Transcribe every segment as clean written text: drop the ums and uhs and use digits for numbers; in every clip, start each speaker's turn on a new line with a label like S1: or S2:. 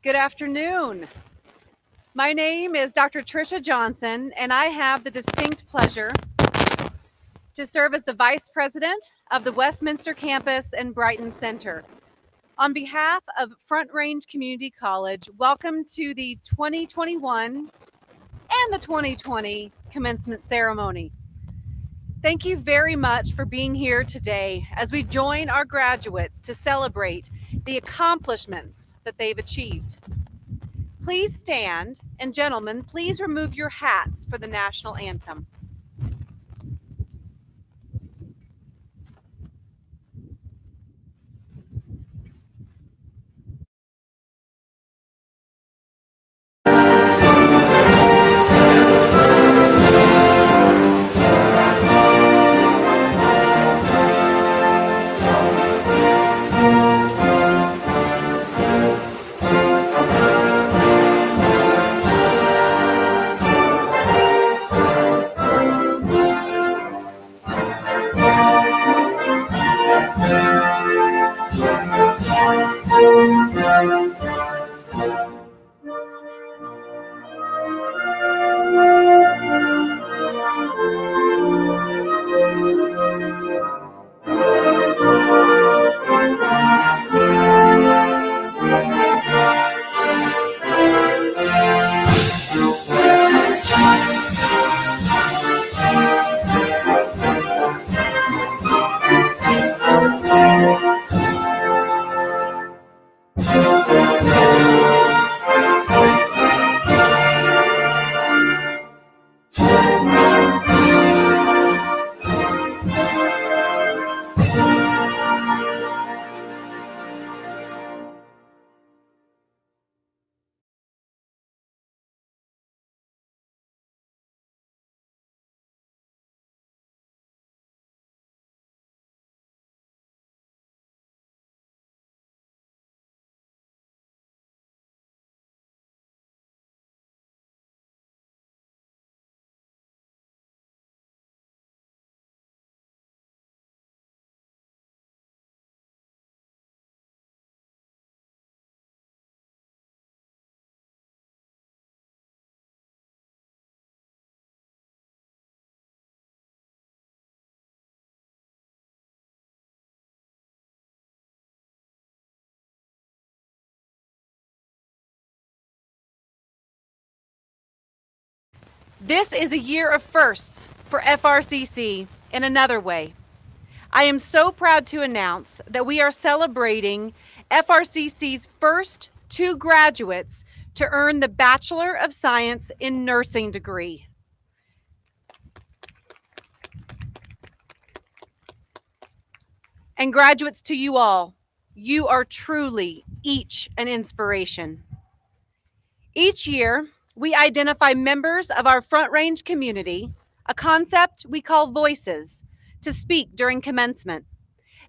S1: Good afternoon. My name is Dr. Tricia Johnson, and I have the distinct pleasure to serve as the Vice President of the Westminster campus and Brighton Center. On behalf of Front Range Community College, welcome to the 2021 and the 2020 commencement ceremony. Thank you very much for being here today as we join our graduates to celebrate the accomplishments that they've achieved. Please stand, and gentlemen, please remove your hats for the national anthem. This is a year of firsts for FRCC in another way. I am so proud to announce that we are celebrating FRCC's first two graduates to earn the Bachelor of Science in Nursing degree. And graduates, to you all, you are truly each an inspiration. Each year, we identify members of our Front Range community, a concept we call voices, to speak during commencement.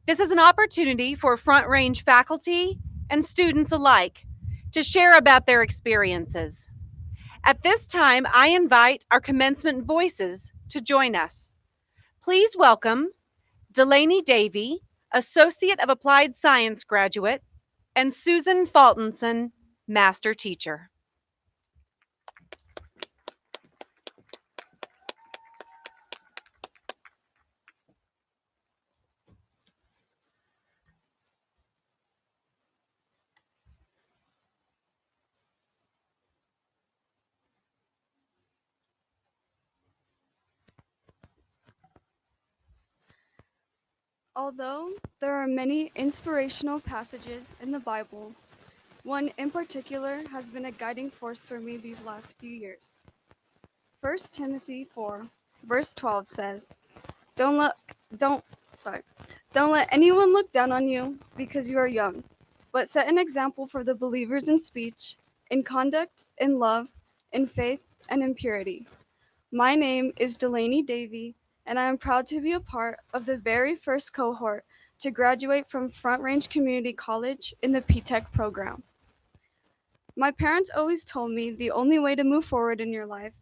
S1: This is an opportunity for Front Range faculty and students alike to share about their experiences. At this time, I invite our commencement voices to join us. Please welcome Delaney Davey, Associate of Applied Science graduate, and Susan Faltenson, Master Teacher.
S2: Although there are many inspirational passages in the Bible, one in particular has been a guiding force for me these last few years. 1 Timothy 4, verse 12 says, Don't let anyone look down on you because you are young, but set an example for the believers in speech, in conduct, in love, in faith, and in purity. My name is Delaney Davey, and I am proud to be a part of the very first cohort to graduate from Front Range Community College in the P-Tech program. My parents always told me the only way to move forward in your life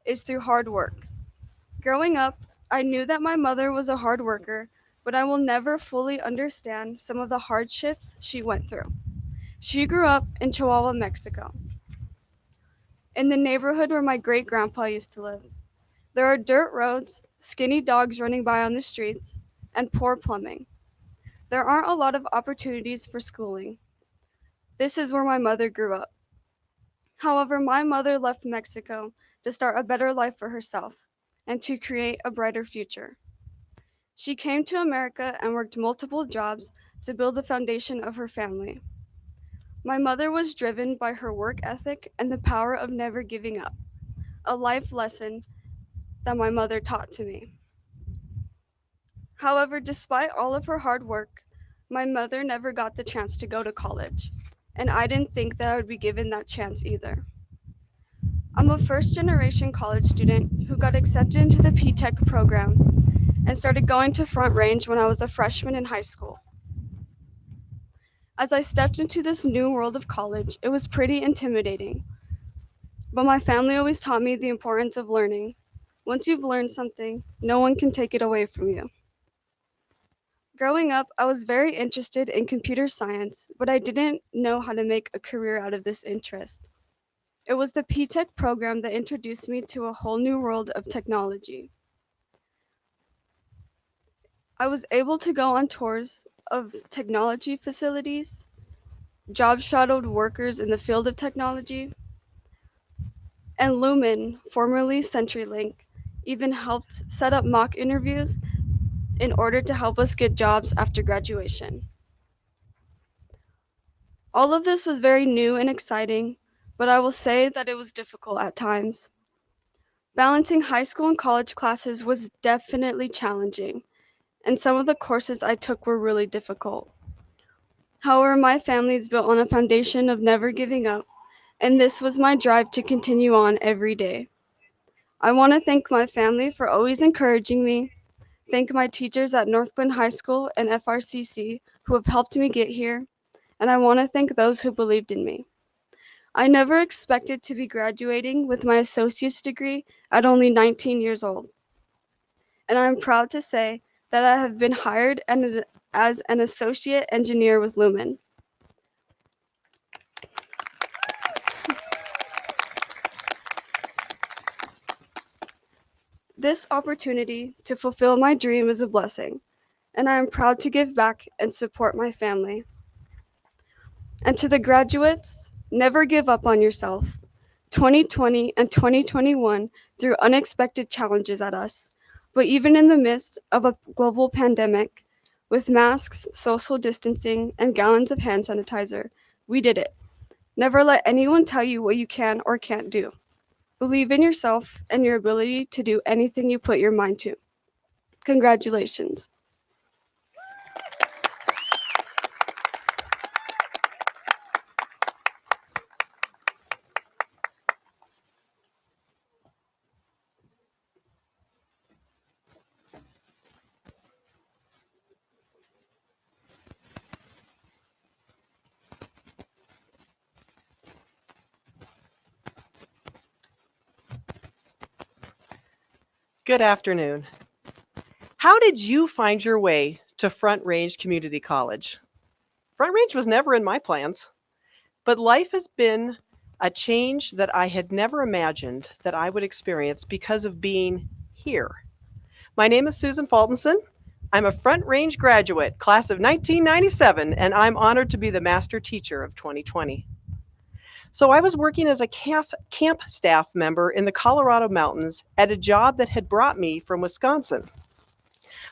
S2: is through hard work. Growing up, I knew that my mother was a hard worker, but I will never fully understand some of the hardships she went through. She grew up in Chihuahua, Mexico, in the neighborhood where my great-grandpa used to live. There are dirt roads, skinny dogs running by on the streets, and poor plumbing. There aren't a lot of opportunities for schooling. This is where my mother grew up. However, my mother left Mexico to start a better life for herself and to create a brighter future. She came to America and worked multiple jobs to build the foundation of her family. My mother was driven by her work ethic and the power of never giving up, a life lesson that my mother taught to me. However, despite all of her hard work, my mother never got the chance to go to college, and I didn't think that I would be given that chance either. I'm a first generation college student who got accepted into the P-Tech program and started going to Front Range when I was a freshman in high school. As I stepped into this new world of college, it was pretty intimidating, but my family always taught me the importance of learning. Once you've learned something, no one can take it away from you. Growing up, I was very interested in computer science, but I didn't know how to make a career out of this interest. It was the P-Tech program that introduced me to a whole new world of technology. I was able to go on tours of technology facilities, job shadowed workers in the field of technology, and Lumen, formerly CenturyLink, even helped set up mock interviews in order to help us get jobs after graduation. All of this was very new and exciting, but I will say that it was difficult at times. Balancing high school and college classes was definitely challenging, and some of the courses I took were really difficult. However, my family is built on a foundation of never giving up, and this was my drive to continue on every day. I want to thank my family for always encouraging me, thank my teachers at Northglenn High School and FRCC who have helped me get here, and I want to thank those who believed in me. I never expected to be graduating with my associate's degree at only 19 years old, and I'm proud to say that I have been hired as an associate engineer with Lumen. This opportunity to fulfill my dream is a blessing, and I am proud to give back and support my family. And to the graduates, never give up on yourself. 2020 and 2021 threw unexpected challenges at us, but even in the midst of a global pandemic, with masks, social distancing, and gallons of hand sanitizer, we did it. Never let anyone tell you what you can or can't do. Believe in yourself and your ability to do anything you put your mind to. Congratulations.
S3: Good afternoon. How did you find your way to Front Range Community College? Front Range was never in my plans, but life has been a change that I had never imagined that I would experience because of being here. My name is Susan Faltenson. I'm a Front Range graduate, class of 1997, and I'm honored to be the master teacher of 2020. So I was working as a camp staff member in the Colorado mountains at a job that had brought me from Wisconsin.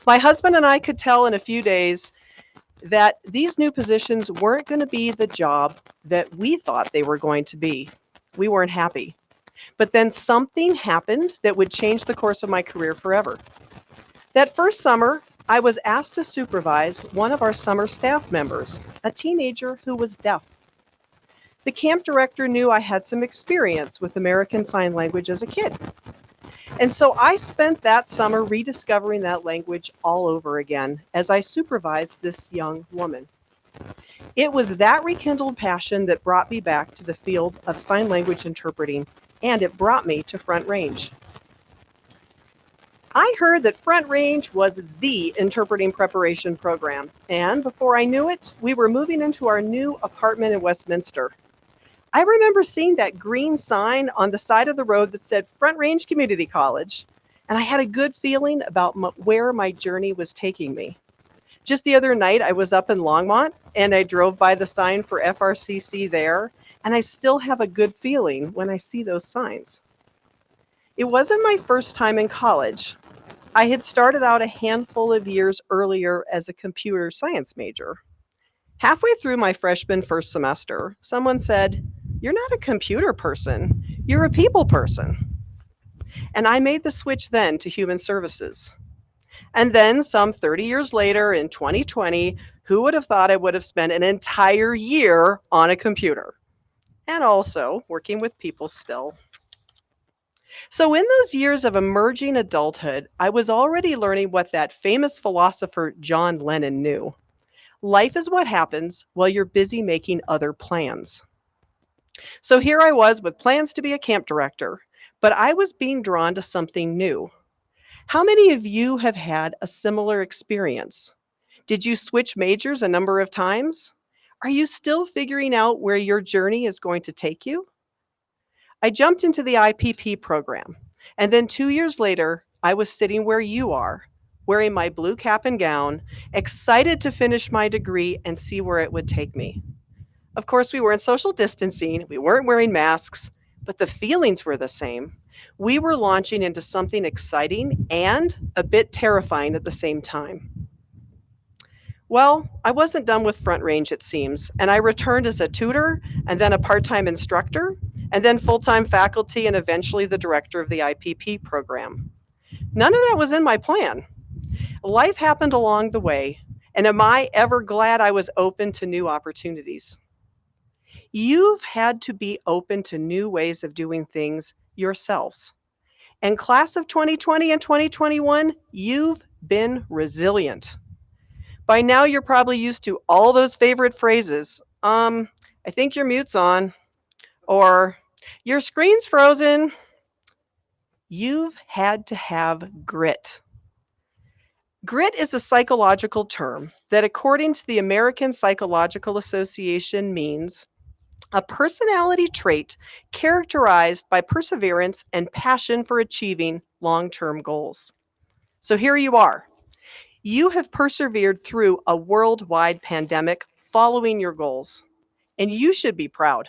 S3: My husband and I could tell in a few days that these new positions weren't going to be the job that we thought they were going to be. We weren't happy. But then something happened that would change the course of my career forever. That first summer, I was asked to supervise one of our summer staff members, a teenager who was deaf. The camp director knew I had some experience with American Sign Language as a kid. And so I spent that summer rediscovering that language all over again as I supervised this young woman. It was that rekindled passion that brought me back to the field of sign language interpreting, and it brought me to Front Range. I heard that Front Range was the interpreting preparation program, and before I knew it, we were moving into our new apartment in Westminster. I remember seeing that green sign on the side of the road that said Front Range Community College, and I had a good feeling about where my journey was taking me. Just the other night, I was up in Longmont, and I drove by the sign for FRCC there, and I still have a good feeling when I see those signs. It wasn't my first time in college. I had started out a handful of years earlier as a computer science major. Halfway through my freshman first semester, someone said, "You're not a computer person, you're a people person." And I made the switch then to human services. And then, some 30 years later in 2020, who would have thought I would have spent an entire year on a computer? And also working with people still. So, in those years of emerging adulthood, I was already learning what that famous philosopher John Lennon knew. Life is what happens while you're busy making other plans. So, here I was with plans to be a camp director, but I was being drawn to something new. How many of you have had a similar experience? Did you switch majors a number of times? Are you still figuring out where your journey is going to take you? I jumped into the IPP program, and then 2 years later, I was sitting where you are, wearing my blue cap and gown, excited to finish my degree and see where it would take me. Of course, we weren't social distancing, we weren't wearing masks, but the feelings were the same. We were launching into something exciting and a bit terrifying at the same time. Well, I wasn't done with Front Range, it seems, and I returned as a tutor and then a part-time instructor and then full-time faculty and eventually the director of the IPP program. None of that was in my plan. Life happened along the way, and am I ever glad I was open to new opportunities? You've had to be open to new ways of doing things yourselves. And class of 2020 and 2021, you've been resilient. By now, you're probably used to all those favorite phrases. I think your mute's on. Or, your screen's frozen. You've had to have grit. Grit is a psychological term that, according to the American Psychological Association, means a personality trait characterized by perseverance and passion for achieving long-term goals. So here you are. You have persevered through a worldwide pandemic following your goals, and you should be proud.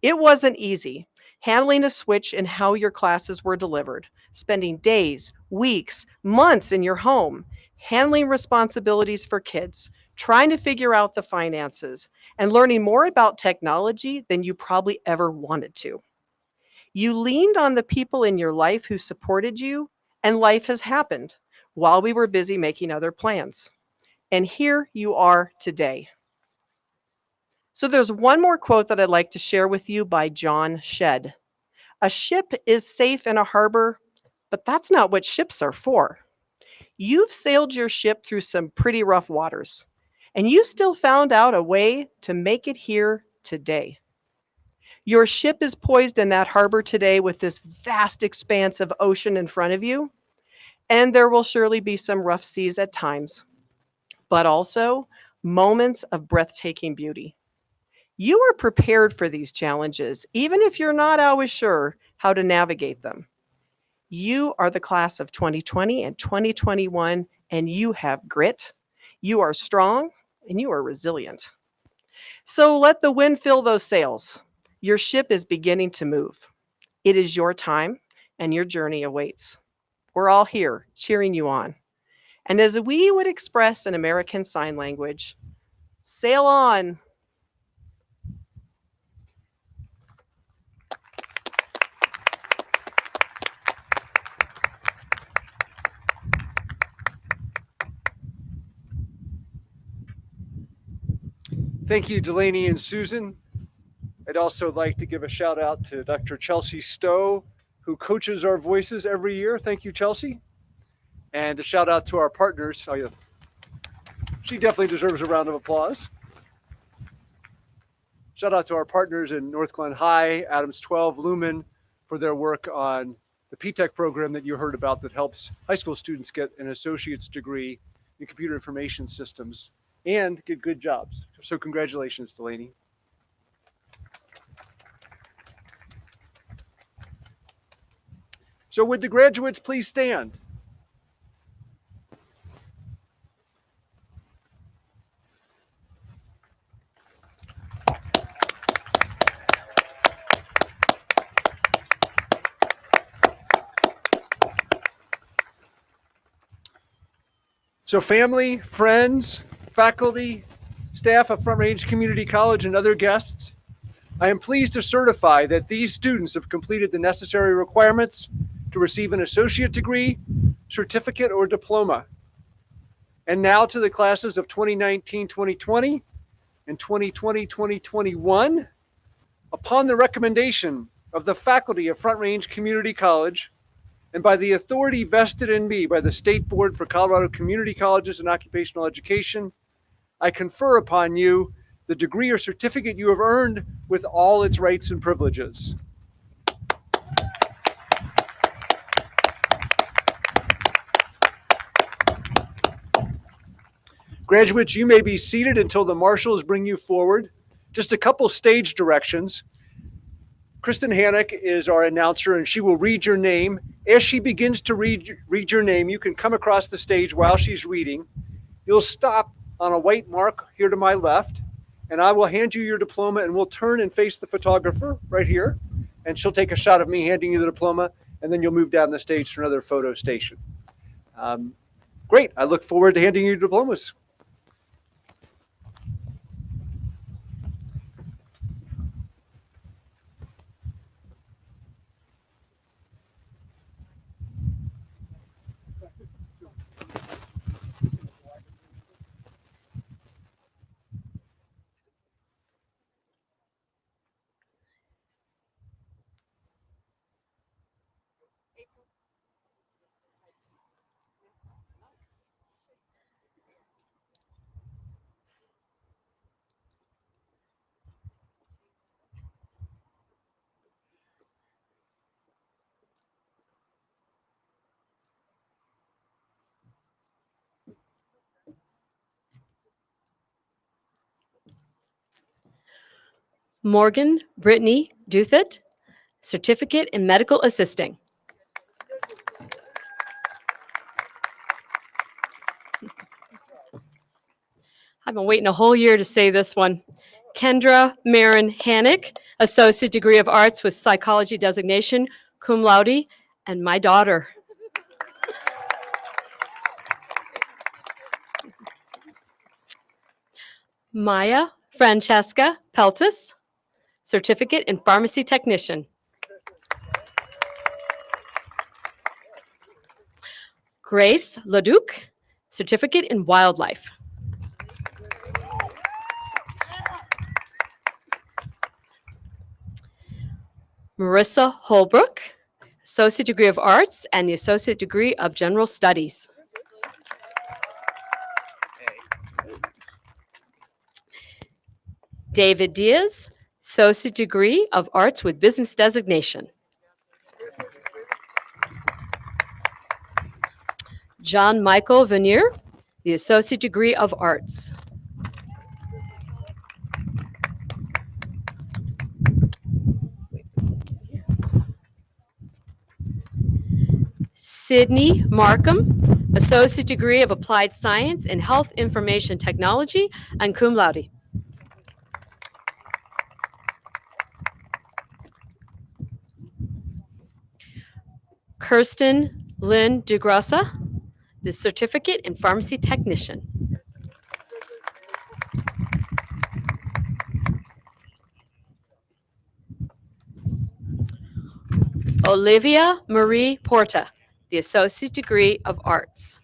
S3: It wasn't easy handling a switch in how your classes were delivered, spending days, weeks, months in your home, handling responsibilities for kids, trying to figure out the finances, and learning more about technology than you probably ever wanted to. You leaned on the people in your life who supported you, and life has happened while we were busy making other plans. And here you are today. So there's one more quote that I'd like to share with you by John Shedd. A ship is safe in a harbor, but that's not what ships are for. You've sailed your ship through some pretty rough waters, and you still found out a way to make it here today. Your ship is poised in that harbor today with this vast expanse of ocean in front of you, and there will surely be some rough seas at times, but also moments of breathtaking beauty. You are prepared for these challenges, even if you're not always sure how to navigate them. You are the class of 2020 and 2021, and you have grit, you are strong, and you are resilient. So let the wind fill those sails. Your ship is beginning to move. It is your time, and your journey awaits. We're all here cheering you on. And as we would express in American Sign Language, sail on.
S4: Thank you, Delaney and Susan. I'd also like to give a shout out to Dr. Chelsea Stowe, who coaches our voices every year. Thank you, Chelsea. And a shout out to our partners. Oh, yeah. She definitely deserves a round of applause. Shout out to our partners in North Glen High, Adams 12, Lumen, for their work on the P-TECH program that you heard about that helps high school students get an associate's degree in computer information systems and get good jobs. So congratulations, Delaney. So would the graduates please stand? So family, friends, faculty, staff of Front Range Community College, and other guests, I am pleased to certify that these students have completed the necessary requirements to receive an associate degree, certificate, or diploma. And now to the classes of 2019-2020 and 2020-2021. Upon the recommendation of the faculty of Front Range Community College, and by the authority vested in me by the State Board for Colorado Community Colleges and Occupational Education, I confer upon you the degree or certificate you have earned with all its rights and privileges. Graduates, you may be seated until the marshals bring you forward. Just a couple stage directions. Kristen Hannock is our announcer, and she will read your name. As she begins to read your name, you can come across the stage while she's reading. You'll stop on a white mark here to my left, and I will hand you your diploma, and we'll turn and face the photographer right here, and she'll take a shot of me handing you the diploma, and then you'll move down the stage to another photo station. Great. I look forward to handing you diplomas.
S5: Morgan Brittany Duthet, Certificate in Medical Assisting. I've been waiting a whole year to say this one. Kendra Marin Hannock, Associate Degree of Arts with Psychology Designation, cum laude, and my daughter. Maya Francesca Peltis, Certificate in Pharmacy Technician. Grace Leduc, Certificate in Wildlife. Marissa Holbrook, Associate Degree of Arts and the Associate Degree of General Studies. David Diaz, Associate Degree of Arts with Business Designation. John Michael Vanier, the Associate Degree of Arts. Sydney Markham, Associate Degree of Applied Science in Health Information Technology and cum laude. Kirsten Lynn DeGrossa, the Certificate in Pharmacy Technician. Olivia Marie Porta, the Associate Degree of Arts.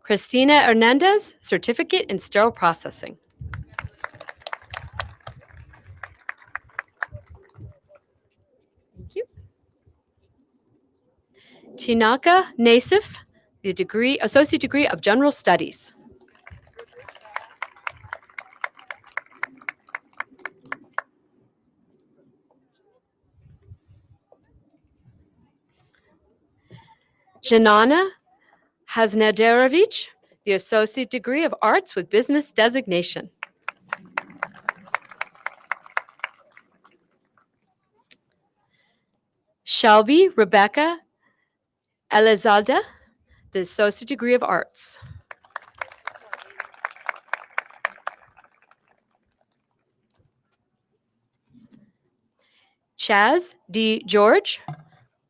S5: Christina Hernandez, Certificate in Sterile Processing. Thank you. Tinaka Nasif, the Associate Degree of General Studies. Janana Hasnaderovich, the Associate Degree of Arts with Business Designation. Shelby Rebecca Elizalde, the Associate Degree of Arts. Chaz D. George,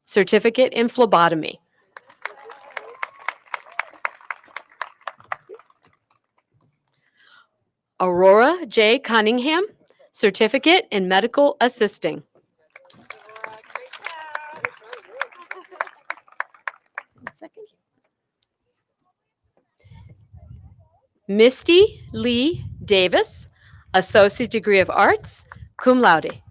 S5: Certificate in Phlebotomy. Aurora J. Cunningham, Certificate in Medical Assisting. Misty Lee Davis, Associate Degree of Arts, cum laude.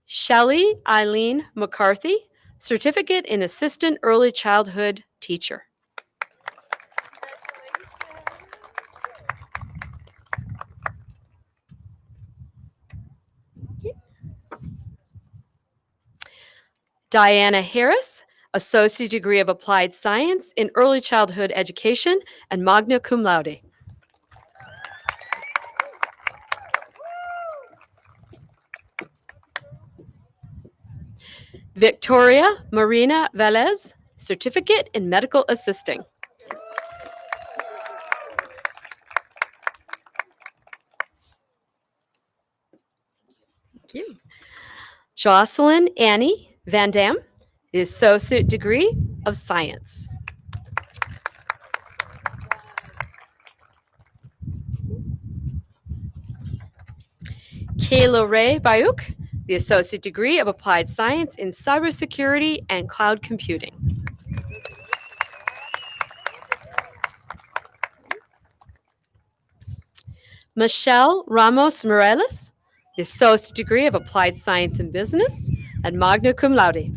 S5: Shelley Eileen McCarthy, Certificate in Assistant Early Childhood Teacher. Diana Harris, Associate Degree of Applied Science in Early Childhood Education and magna cum laude. Victoria Marina Velez, Certificate in Medical Assisting. Thank you. Jocelyn Annie Van Dam, the Associate Degree of Science. Kayla Ray Bayuk, the Associate Degree of Applied Science in Cybersecurity and Cloud Computing. Michelle Ramos Morales, the Associate Degree of Applied Science in Business and magna cum laude.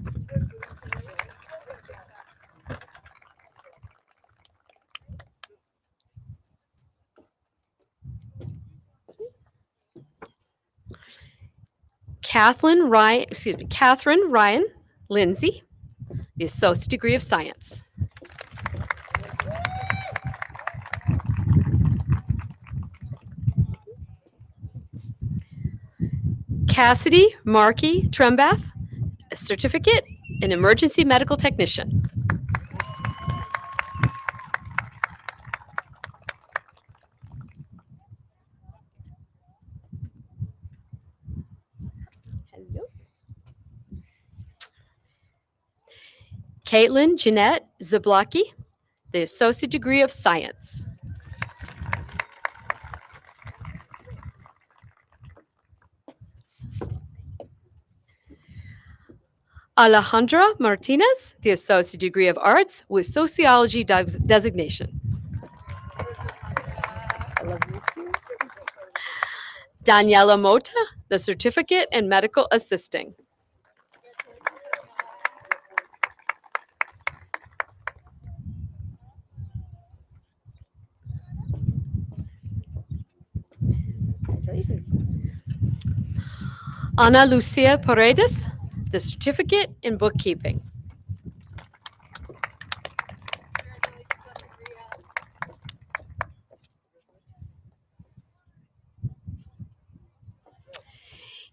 S5: Catherine Ryan Lindsay, the Associate Degree of Science. Cassidy Markey Trembath, a Certificate in Emergency Medical Technician. Hello. Caitlin Jeanette Zablocki, the Associate Degree of Science. Alejandra Martinez, the Associate Degree of Arts with Sociology Designation. Daniela Mota, the Certificate in Medical Assisting. Ana Lucia Paredes, the Certificate in Bookkeeping.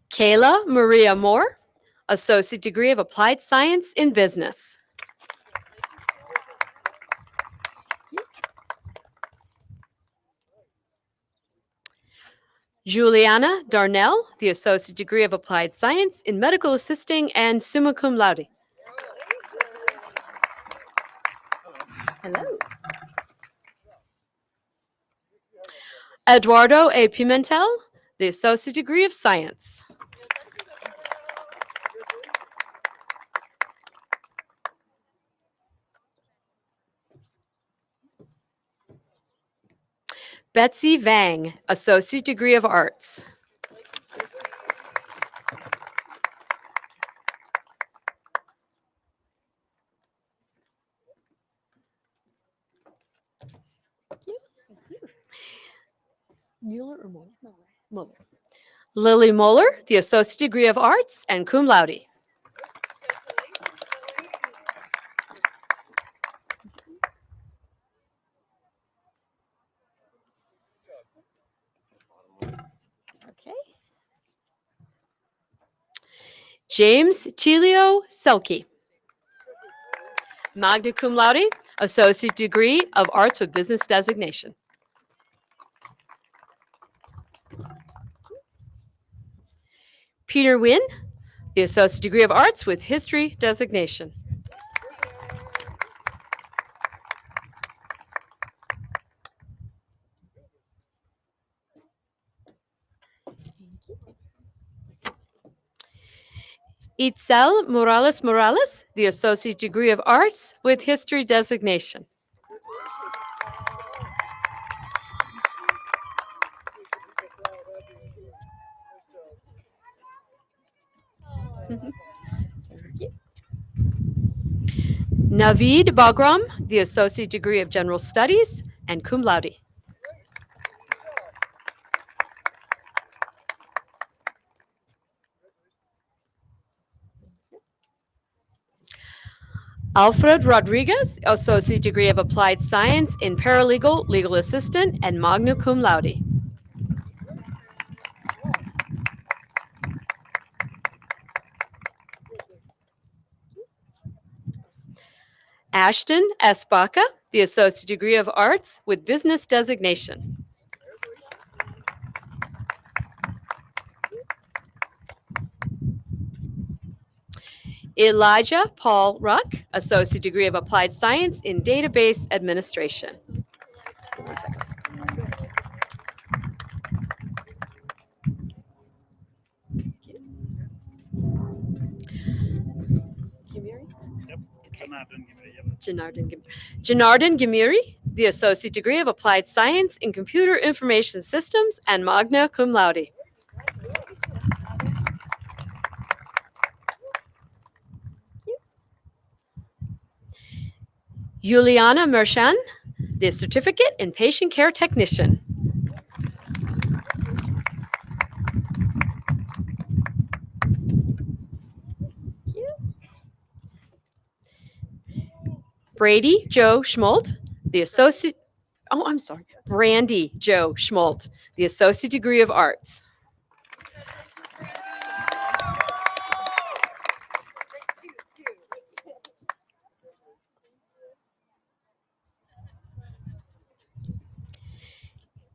S5: Kayla Maria Moore, Associate Degree of Applied Science in Business. Juliana Darnell, the Associate Degree of Applied Science in Medical Assisting and summa cum laude. Hello. Eduardo A. Pimentel, the Associate Degree of Science. Betsy Vang, Associate Degree of Arts. Mueller or Mueller? Mueller. Lily Moeller, the Associate Degree of Arts and cum laude. Okay. James Tilio Selke, magna cum laude, Associate Degree of Arts with Business Designation. Peter Wynn, the Associate Degree of Arts with History Designation. Itzel Morales Morales, the Associate Degree of Arts with History Designation. Naveed Bagram, the Associate Degree of General Studies and cum laude. Alfred Rodriguez, Associate Degree of Applied Science in Paralegal, Legal Assistant, and magna cum laude. Ashton S. Baca, the Associate Degree of Arts with Business Designation. Elijah Paul Ruck, Associate Degree of Applied Science in Database Administration. One second. Gimiri? Okay. Janardhan Gimiri, the Associate Degree of Applied Science in Computer Information Systems and magna cum laude. Juliana Merchan, the Certificate in Patient Care Technician. Brady Joe Schmolt, the Associate, Brandy Joe Schmolt, the Associate Degree of Arts.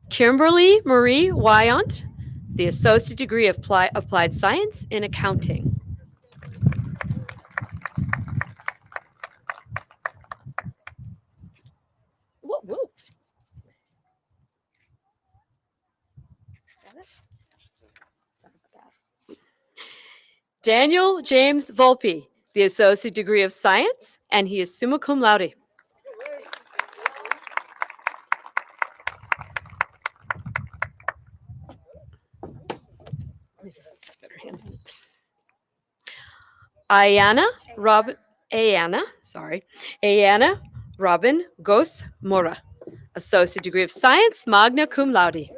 S5: Kimberly Marie Wyant, the Associate Degree of Applied Science in Accounting. Whoa. Daniel James Volpe, the Associate Degree of Science, and he is summa cum laude. Ayana Robin Gos Mora, Associate Degree of Science, magna cum laude.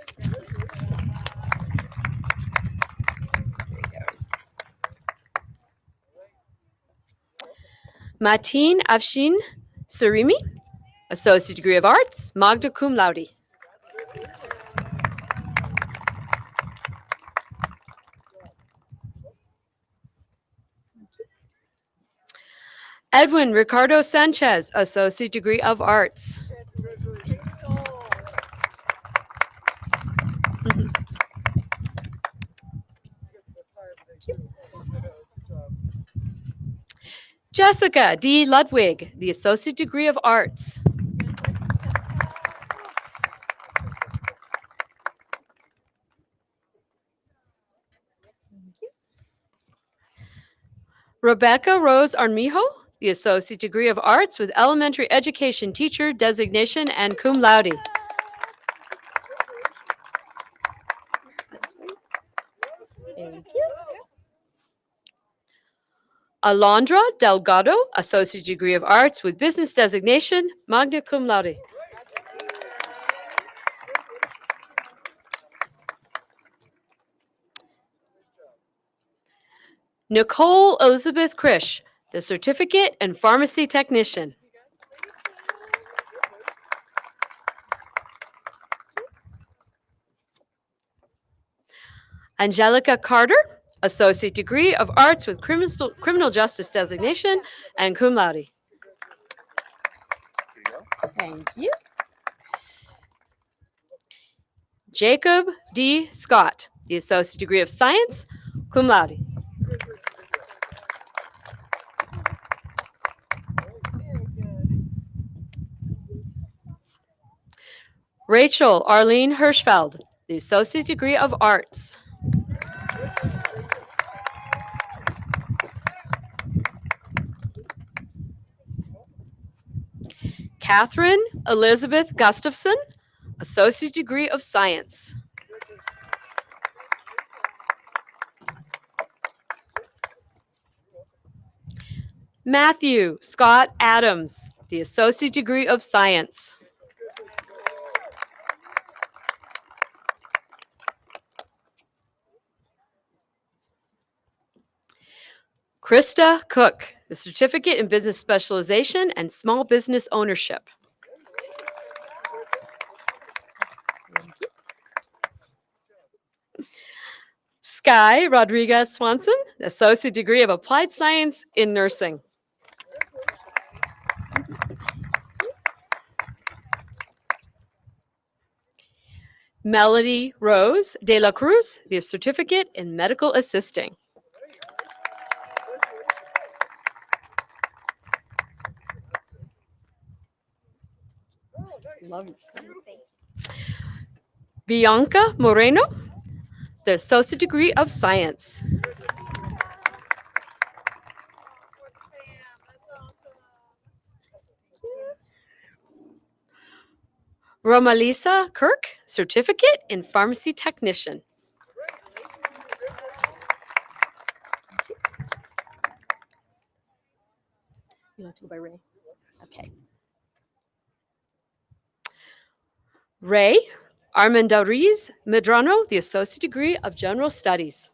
S5: Mateen Afshin Surimi, Associate Degree of Arts, magna cum laude. Edwin Ricardo Sanchez, Associate Degree of Arts. Jessica D. Ludwig, the Associate Degree of Arts. Rebecca Rose Armijo, the Associate Degree of Arts with Elementary Education Teacher Designation and cum laude. Thank you. Alondra Delgado, Associate Degree of Arts with Business Designation, magna cum laude. Nicole Elizabeth Krish, the Certificate in Pharmacy Technician. Angelica Carter, Associate Degree of Arts with Criminal Justice Designation and cum laude. Thank you. Jacob D. Scott, the Associate Degree of Science, cum laude. Rachel Arlene Hirschfeld, the Associate Degree of Arts. Catherine Elizabeth Gustafson, Associate Degree of Science. Matthew Scott Adams, the Associate Degree of Science. Krista Cook, the Certificate in Business Specialization and Small Business Ownership. Sky Rodriguez Swanson, Associate Degree of Applied Science in Nursing. Melody Rose de la Cruz, the Certificate in Medical Assisting. Love your stuff. Bianca Moreno, the Associate Degree of Science. Romalisa Kirk, Certificate in Pharmacy Technician. You want to go by Ray? Okay. Ray Armendariz Medrano, the Associate Degree of General Studies.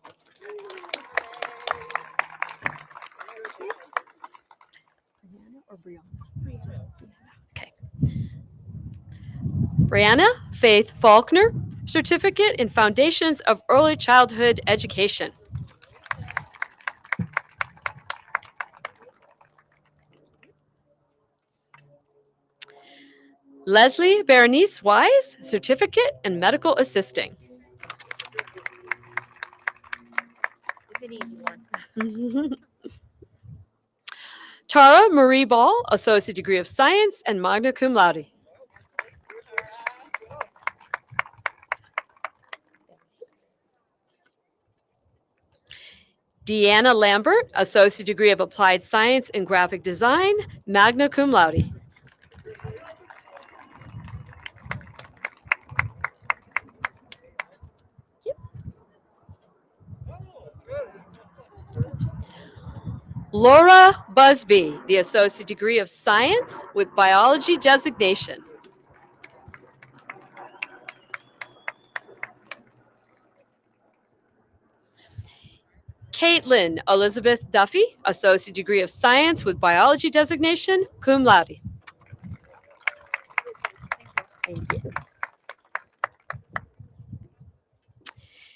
S5: Okay. Brianna Faith Faulkner, Certificate in Foundations of Early Childhood Education. Leslie Berenice Wise, Certificate in Medical Assisting.
S1: It's an easy one.
S5: Tara Marie Ball, Associate Degree of Science and magna cum laude. Deanna Lambert, Associate Degree of Applied Science and Graphic Design, magna cum laude. Laura Busby, the Associate Degree of Science with Biology Designation. Caitlin Elizabeth Duffy, Associate Degree of Science with Biology Designation, cum laude. Thank you.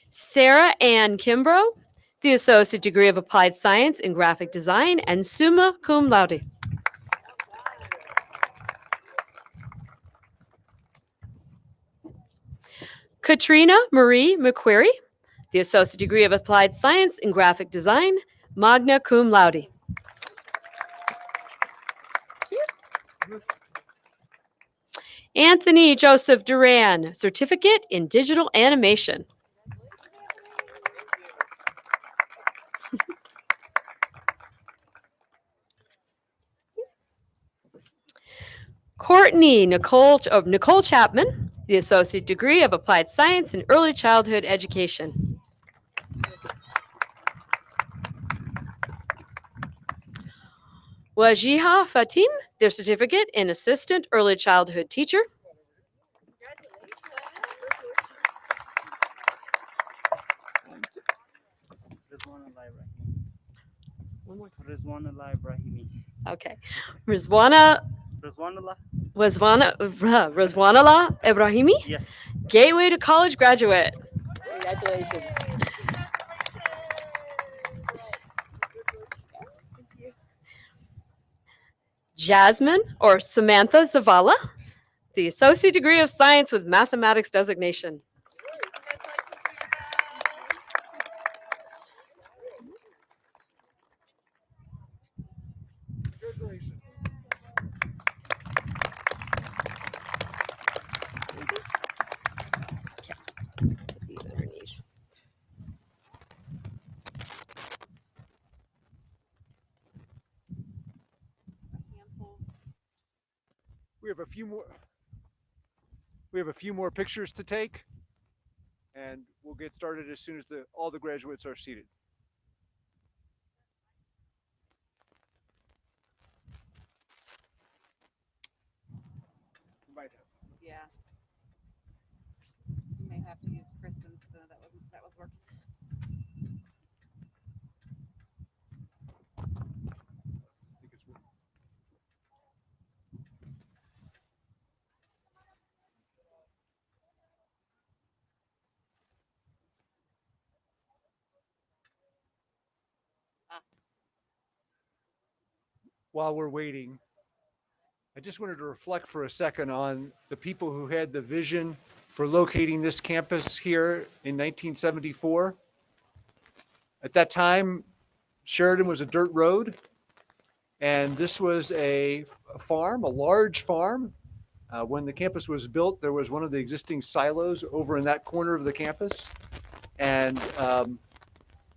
S5: Sarah Ann Kimbrough, the Associate Degree of Applied Science in Graphic Design and summa cum laude. Katrina Marie McQuarrie, the Associate Degree of Applied Science in Graphic Design, magna cum laude. Anthony Joseph Duran, Certificate in Digital Animation. Courtney Nicole Chapman, the Associate Degree of Applied Science in Early Childhood Education. Wajiha Fatim, their Certificate in Assistant Early Childhood Teacher.
S6: Rizwanullah Ibrahimi.
S5: Okay. Rizwanullah
S6: Rizwanullah?
S5: Ibrahimi,
S6: Yes.
S5: Gateway to College graduate. Congratulations. Jasmine or Samantha Zavala, the Associate Degree of Science with Mathematics designation. Put these underneath.
S4: We have a few more. We have a few more pictures to take, and we'll get started as soon as all the graduates are seated.
S1: Yeah. You may have to use Kristen's. That was working.
S4: While we're waiting, I just wanted to reflect for a second on the people who had the vision for locating this campus here in 1974. At that time, Sheridan was a dirt road, and this was a farm, a large farm. When the campus was built, there was one of the existing silos over in that corner of the campus, and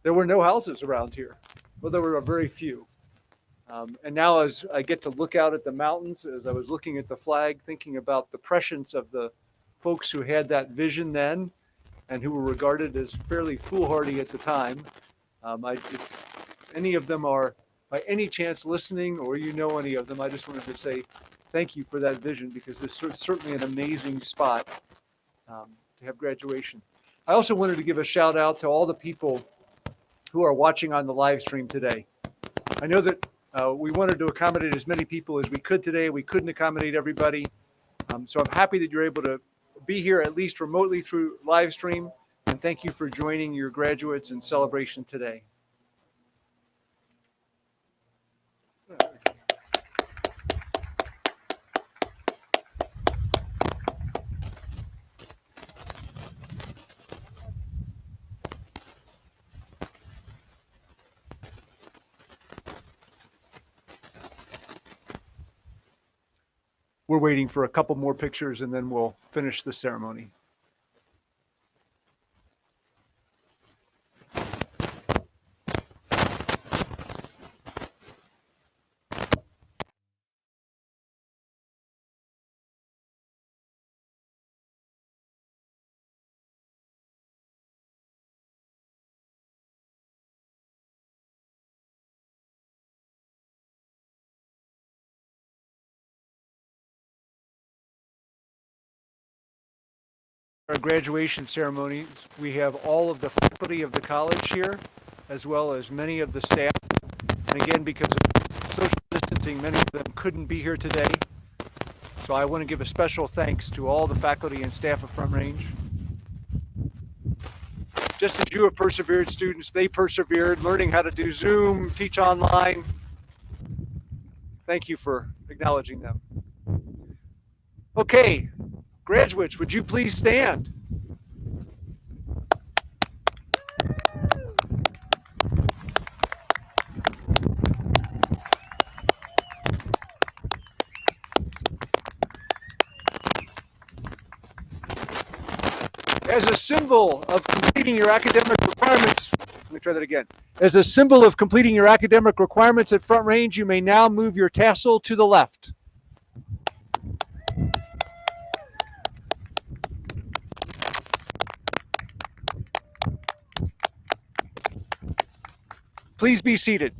S4: there were no houses around here. Well, there were very few. And now as I get to look out at the mountains, as I was looking at the flag, thinking about the prescience of the folks who had that vision then and who were regarded as fairly foolhardy at the time, if any of them are by any chance listening or you know any of them, I just wanted to say thank you for that vision, because this is certainly an amazing spot to have graduation. I also wanted to give a shout out to all the people who are watching on the live stream today. I know that we wanted to accommodate as many people as we could today. We couldn't accommodate everybody. So I'm happy that you're able to be here at least remotely through live stream. And thank you for joining your graduates in celebration today. We're waiting for a couple more pictures and then we'll finish the ceremony. Our graduation ceremonies, we have all of the faculty of the college here, as well as many of the staff. And again, because of social distancing, many of them couldn't be here today. So I want to give a special thanks to all the faculty and staff of Front Range. Just as you have persevered, students, they persevered, learning how to do Zoom, teach online. Thank you for acknowledging them. Okay, graduates, would you please stand? As a symbol of completing your academic requirements, let me try that again. As a symbol of completing your academic requirements at Front Range, you may now move your tassel to the left. Please be seated.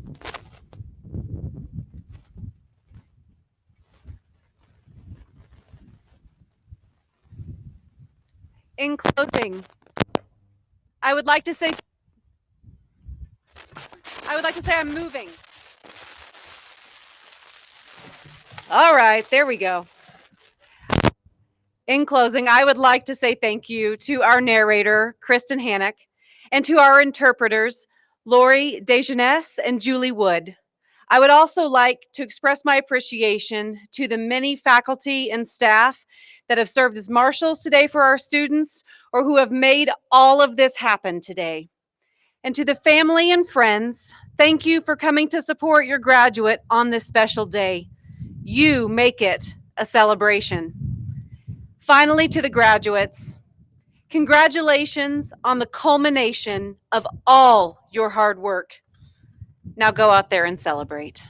S1: In closing, I would like to say I'm moving. All right, there we go. In closing, I would like to say thank you to our narrator, Kristen Hannock, and to our interpreters, Lori Dejeunesse and Julie Wood. I would also like to express my appreciation to the many faculty and staff that have served as marshals today for our students or who have made all of this happen today. And to the family and friends, thank you for coming to support your graduate on this special day. You make it a celebration. Finally, to the graduates, congratulations on the culmination of all your hard work. Now go out there and celebrate.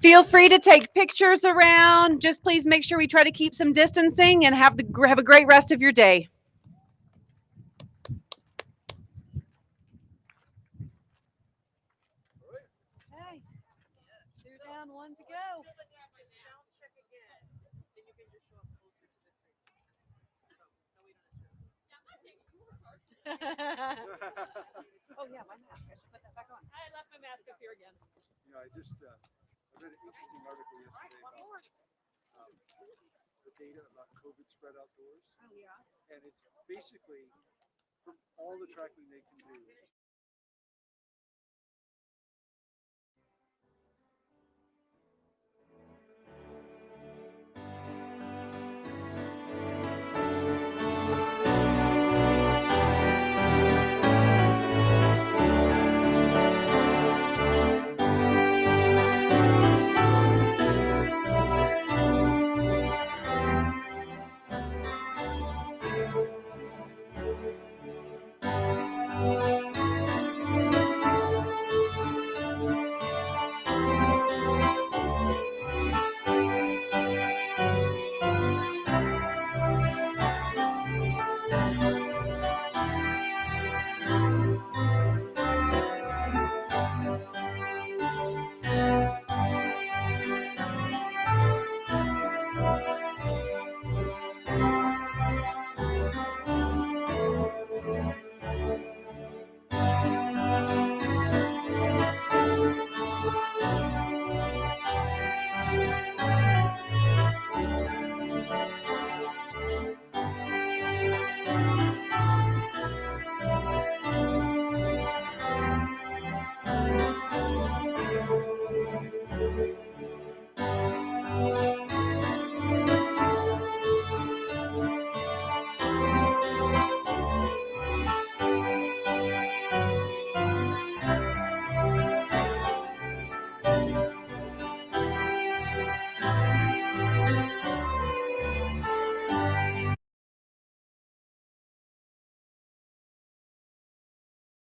S1: Feel free to take pictures around. Just please make sure we try to keep some distancing and have a great rest of your day. Okay. 2 down, 1 to go. Oh yeah, my mask. I should put that back on.
S5: I left my mask up here again.
S4: You know, I read an interesting article yesterday about the data about COVID spread outdoors.
S1: Oh yeah.
S4: And it's basically from all the tracking they can do,